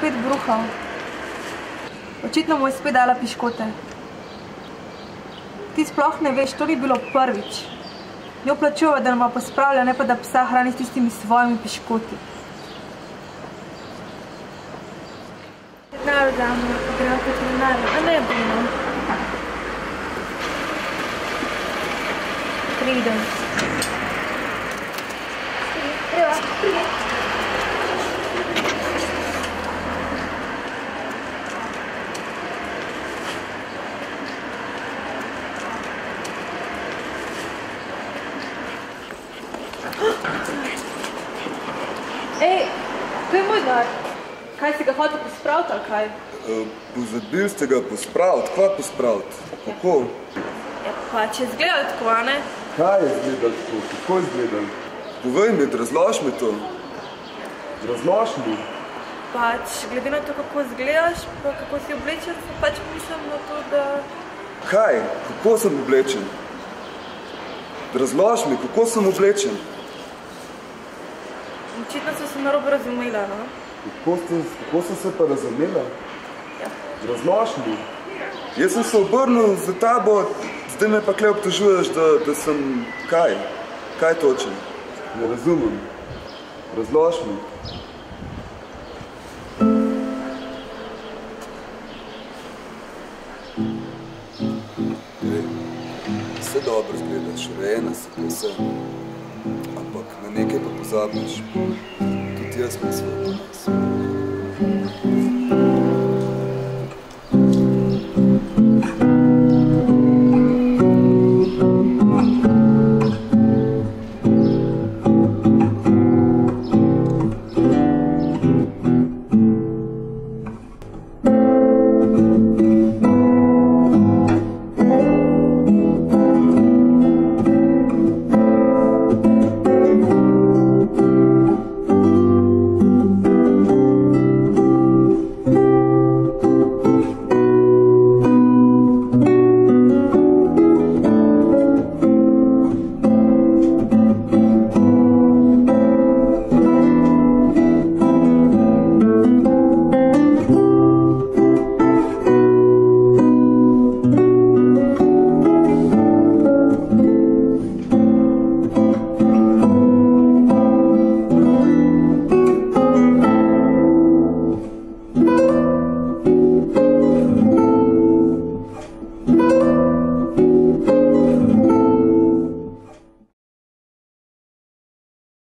spet bruhal. Očitno mu je spet dala piškote. Ti sploh ne veš, to ni bilo prvič. Njo plačuva, da nama pospravlja, ne pa da psa hrani s tistimi svojimi piškoti. Denar vzame, gremo po trenarju, a ne bomo. Pridem. Greva, pridem. Ej, to je moj denar. Kaj si ga hotel pospraviti ali kaj? Pozabil ste ga pospraviti. Kva pospraviti? Kako? Ja, pa če izgledali tako, a ne? Kaj je izgledali tako? Kako je izgledali? Povej mi, razlož mi to. Razlož mi. Pač, glede na to, kako izgledaš, pa kako si oblečen, pač mislim na to, da... Kaj? Kako sem oblečen? Razlož mi, kako sem oblečen? Očitno sem se narobe razumela, no? Kako sem se pa razumela? Ja. Razlož mi. Jaz sem se obrnil za tabo, zdaj me pa kle obtožuješ, da sem kaj? Kaj točen? Ne razumem. Razlož mi. Vse dobro zgledaš, urejena si, pa vse. Ampak na nekaj pa pozabiš. Tudi jaz mislim, da nas.